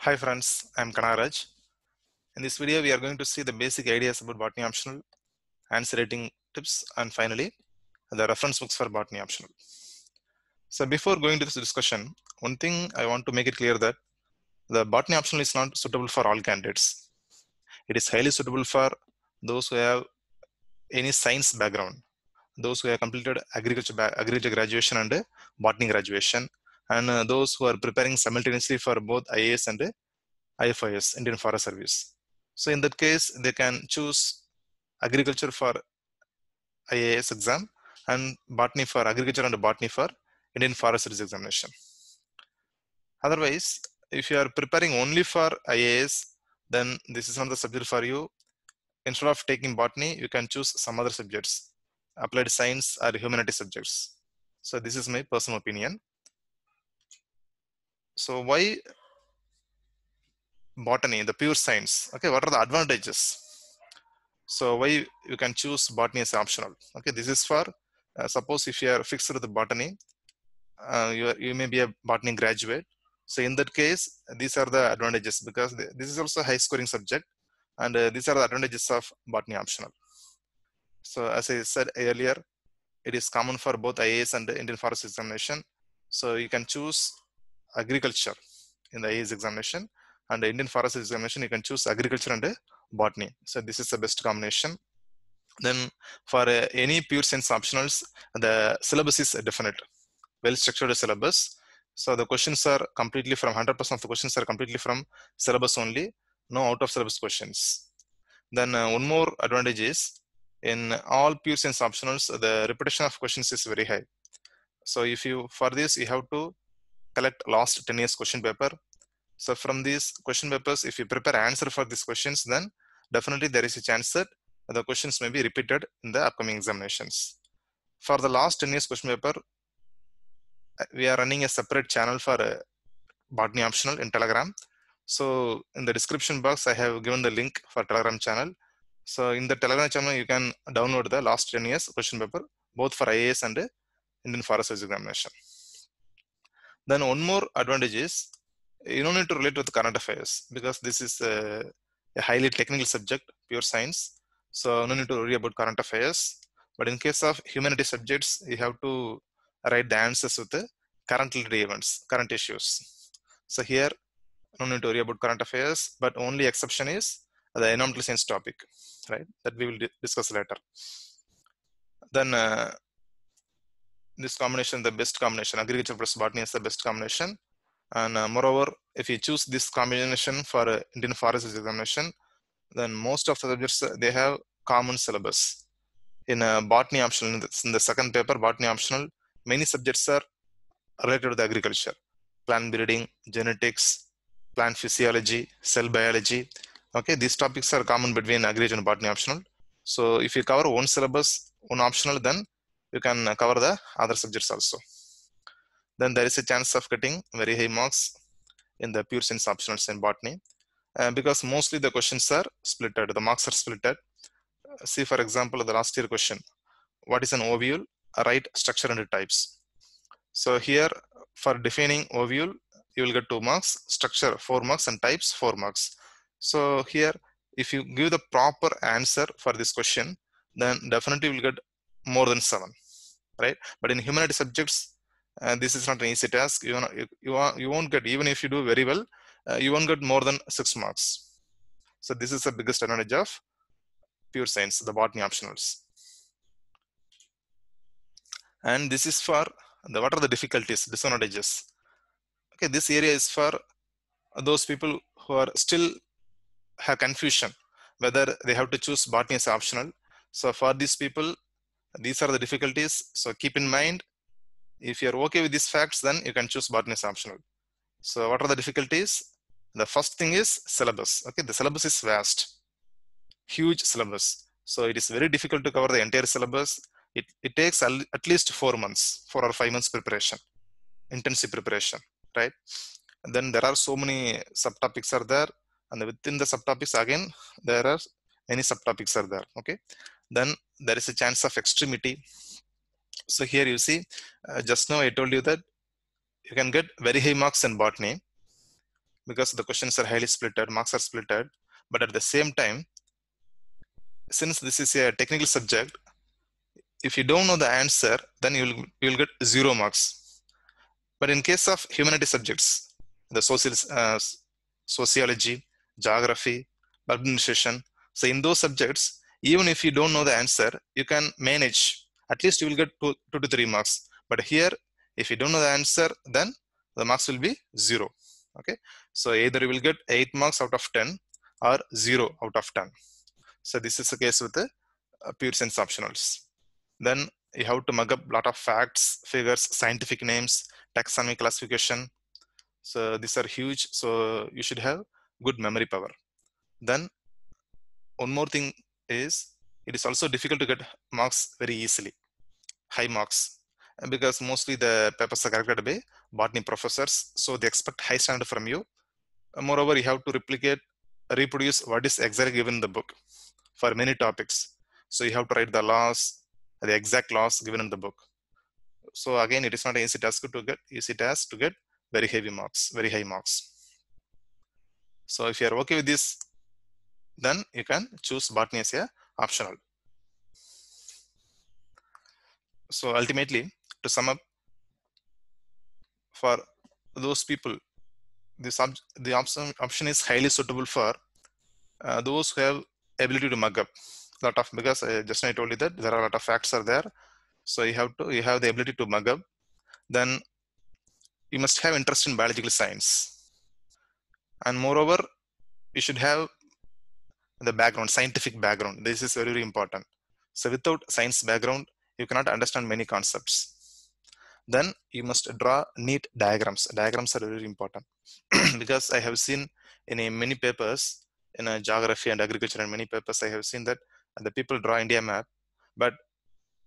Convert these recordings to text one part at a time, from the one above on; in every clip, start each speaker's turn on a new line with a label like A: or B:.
A: Hi friends, I'm Kanaraj. In this video, we are going to see the basic ideas about botany optional, answer writing tips, and finally, the reference books for botany optional. So before going to this discussion, one thing I want to make it clear that the botany optional is not suitable for all candidates. It is highly suitable for those who have any science background, those who have completed agriculture graduation and botany graduation, and those who are preparing simultaneously for both IAS and IFIS, Indian Forest Service. So in that case, they can choose agriculture for IAS exam and botany for agriculture and botany for Indian Forest Service examination. Otherwise, if you are preparing only for IAS, then this is not the subject for you. Instead of taking botany, you can choose some other subjects, applied science or humanities subjects. So this is my personal opinion. So why botany, the pure science? Okay, what are the advantages? So why you can choose botany as optional? Okay, this is for suppose if you are fixed with the botany, you may be a botany graduate. So in that case, these are the advantages because this is also a high scoring subject, and these are the advantages of botany optional. So as I said earlier, it is common for both IAS and Indian Forest examination. So you can choose agriculture in the IAS examination, and the Indian Forest examination you can choose agriculture and botany. So this is the best combination. Then for any pure science optionals, the syllabus is definite, well structured syllabus. So the questions are completely from 100% of the questions are completely from syllabus only, no out of syllabus questions. Then one more advantage is in all pure science optionals, the repetition of questions is very high. So if you, for this, you have to collect last 10 years question paper. So from these question papers, if you prepare answer for these questions, then definitely there is a chance that the questions may be repeated in the upcoming examinations. For the last 10 years question paper, we are running a separate channel for botany optional in Telegram. So in the description box, I have given the link for Telegram channel. So in the Telegram channel, you can download the last 10 years question paper, both for IAS and Indian Forest Service examination. Then one more advantage is you don't need to relate with current affairs because this is a highly technical subject, pure science. So no need to worry about current affairs. But in case of humanities subjects, you have to write the answers with the current events, current issues. So here, no need to worry about current affairs, but only exception is the environmental science topic, right? That we will discuss later. Then this combination, the best combination, agriculture plus botany is the best combination. And moreover, if you choose this combination for Indian Forest examination, then most of the subjects, they have common syllabus. In botany optional, in the second paper, botany optional, many subjects are related to the agriculture, plant breeding, genetics, plant physiology, cell biology. Okay, these topics are common between agriculture and botany optional. So if you cover one syllabus, one optional, then you can cover the other subjects also. Then there is a chance of getting very high marks in the pure science optionals in botany because mostly the questions are splitted, the marks are splitted. See, for example, the last year question, what is an ovule? Write structure and types. So here for defining ovule, you will get 2 marks, structure 4 marks, and types 4 marks. So here, if you give the proper answer for this question, then definitely you will get more than 7, right? But in humanities subjects, this is not an easy task. You won't get, even if you do very well, you won't get more than 6 marks. So this is the biggest advantage of pure science, the botany optionals. And this is for what are the difficulties, disadvantages. Okay, this area is for those people who are still have confusion whether they have to choose botany as optional. So for these people, these are the difficulties. So keep in mind, if you're okay with these facts, then you can choose botany as optional. So what are the difficulties? The first thing is syllabus. Okay, the syllabus is vast, huge syllabus. So it is very difficult to cover the entire syllabus. It takes at least 4 months, 4 or 5 months preparation, intensive preparation, right? And then there are so many subtopics are there, and within the subtopics again there are many subtopics are there. Okay, then there is a chance of extremity. So here you see, just now I told you that you can get very high marks in botany because the questions are highly splitted, marks are splitted. But at the same time, since this is a technical subject, if you don't know the answer, then you'll get 0 marks. But in case of humanity subjects, the sociology, geography, administration, so in those subjects, even if you don't know the answer, you can manage. At least you will get 2 to 3 marks. But here, if you don't know the answer, then the marks will be 0. Okay, so either you will get 8 marks out of 10 or 0 out of 10. So this is the case with the pure science optionals. Then you have to mug up a lot of facts, figures, scientific names, taxonomy classification. So these are huge. So you should have good memory power. Then one more thing is, it is also difficult to get marks very easily, high marks, because mostly the papers are corrected by botany professors. So they expect high standard from you. Moreover, you have to reproduce what is exactly given in the book for many topics. So you have to write the laws, the exact laws given in the book. So again, it is not an easy task to get very heavy marks, very high marks. So if you are okay with this, then you can choose botany as a optional. So ultimately, to sum up, for those people, the option is highly suitable for those who have ability to mug up lot of, because just I told you that there are a lot of facts are there. So you have the ability to mug up. Then you must have interest in biological science, and moreover, you should have the background, scientific background. This is very, very important. So without science background, you cannot understand many concepts. Then you must draw neat diagrams. Diagrams are very important because I have seen in many papers in geography and agriculture and many papers, I have seen that the people draw India map, but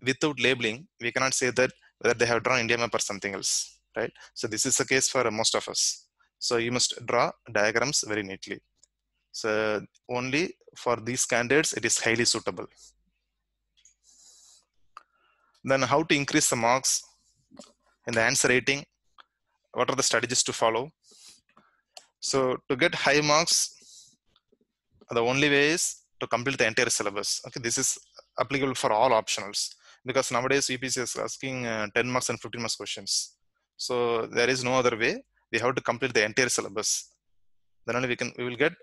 A: without labeling, we cannot say that whether they have drawn India map or something else, right? So this is the case for most of us. So you must draw diagrams very neatly. So only for these candidates, it is highly suitable. Then how to increase the marks in the answer rating? What are the strategies to follow? So to get high marks, the only way is to complete the entire syllabus. Okay, this is applicable for all optionals, because nowadays UPSC is asking 10 marks and 15 marks questions. So there is no other way. We have to complete the entire syllabus. Then only we will get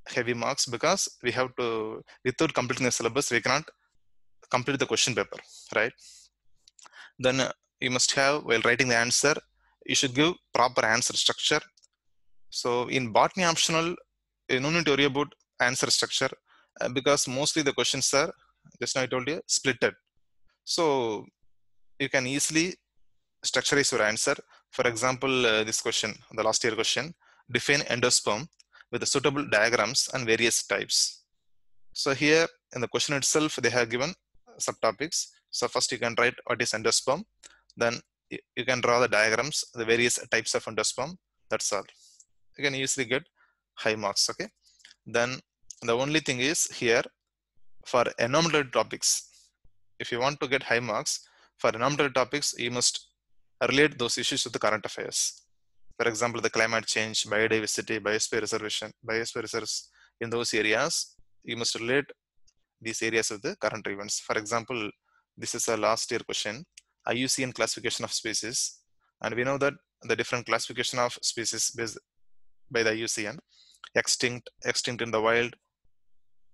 A: heavy marks, because we have to, without completing the syllabus, we cannot complete the question paper, right? Then you must have, while writing the answer, you should give proper answer structure. So in botany optional, you don't need to worry about answer structure, because mostly the questions are, just now I told you, splitted. So you can easily structurize your answer. For example, this question, the last year question, define endosperm with the suitable diagrams and various types. So here in the question itself, they have given subtopics. So first you can write what is endosperm. Then you can draw the diagrams, the various types of endosperm. That's all. You can easily get high marks. Okay. Then the only thing is here, for enumerated topics, if you want to get high marks for enumerated topics, you must relate those issues with the current affairs. For example, the climate change, biodiversity, biosphere reserves, in those areas, you must relate these areas with the current events. For example, this is a last year question, IUCN classification of species. And we know that the different classification of species based by the IUCN, extinct in the wild,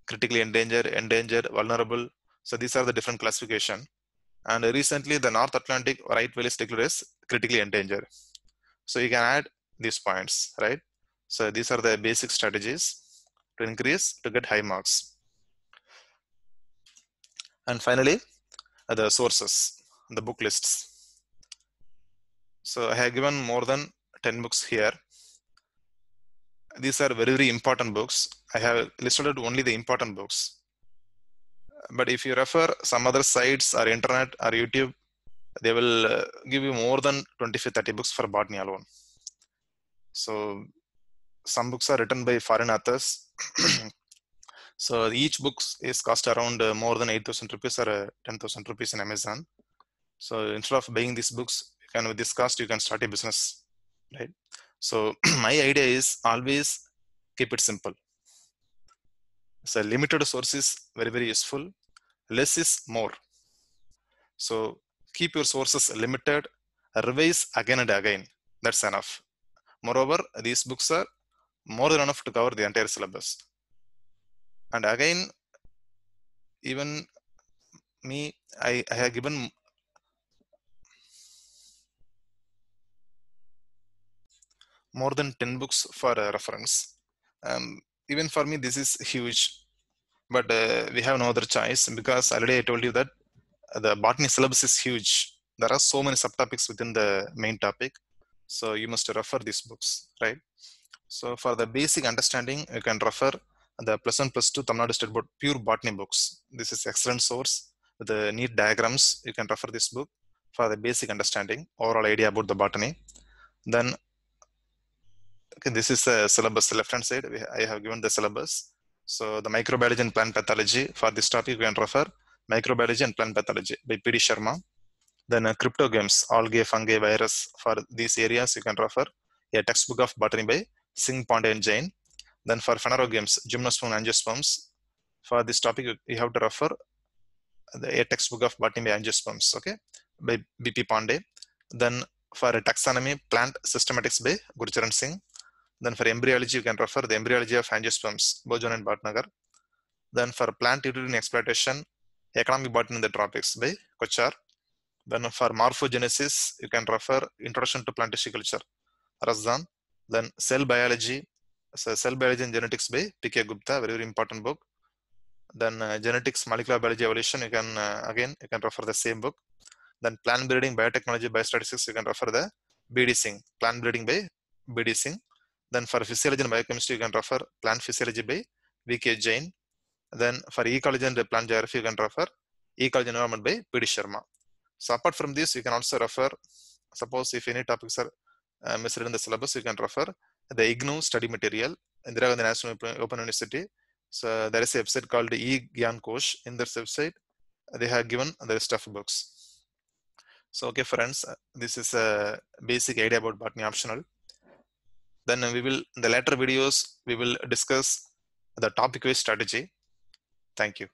A: critically endangered, vulnerable. So these are the different classification. And recently the North Atlantic right whale is declared as critically endangered. So you can add these points, right? So these are the basic strategies to get high marks. And finally, the sources, the book lists. So I have given more than 10 books here. These are very, very important books. I have listed only the important books. But if you refer some other sites or internet or YouTube, they will give you more than 25-30 books for botany alone. So some books are written by foreign authors. So each book is cost around more than 8,000 rupees or 10,000 rupees in Amazon. So instead of buying these books, with this cost, you can start a business, right? So my idea is always keep it simple. So limited source is very, very useful. Less is more. So keep your sources limited, revise again and again. That's enough. Moreover, these books are more than enough to cover the entire syllabus. And again, even me, I have given more than 10 books for reference. Even for me, this is huge, but we have no other choice, because already I told you that the botany syllabus is huge. There are so many subtopics within the main topic. So you must refer these books, right? So for the basic understanding, you can refer the plus one plus two Tamil Nadu State Board pure botany books. This is excellent source with the neat diagrams. You can refer this book for the basic understanding, overall idea about the botany. Then, okay, this is a syllabus. Left hand side, I have given the syllabus. So the microbiology and plant pathology, for this topic you can refer microbiology and plant pathology by P.D. Sharma. Then crypto games, algae, fungi, virus, for these areas you can refer a textbook of botany by Singh, Pandey and Jain. Then for phenero games, gymnosperm, angiosperms, for this topic you have to refer a textbook of botany by angiosperms, okay, by B.P. Pandey. Then for taxonomy, plant systematics by Gurcharan Singh. Then for embryology, you can refer the embryology of angiosperms, Bojan and Bhatnagar. Then for plant uterine exploitation, economic botany in the tropics by Kochar. Then for morphogenesis, you can refer Introduction to Plant Tissue Culture, Razdan. Then cell biology, so cell biology and genetics by P.K. Gupta, very, very important book. Then genetics, molecular biology, evolution, you can again you can refer the same book. Then plant breeding, biotechnology, biostatistics, you can refer the B.D. Singh, plant breeding by B.D. Singh. Then for physiology and biochemistry, you can refer plant physiology by V.K. Jain. Then for ecology and plant geography, you can refer ecology environment by P.D. Sharma. So apart from this, you can also refer, suppose if any topics are misread in the syllabus, you can refer the IGNOU study material, Indira Gandhi National Open University. So there is a website called eGyan Kosh. In this website, they have given the list of books. So okay, friends, this is a basic idea about botany optional. Then we will, in the later videos, we will discuss the topic-based strategy. Thank you.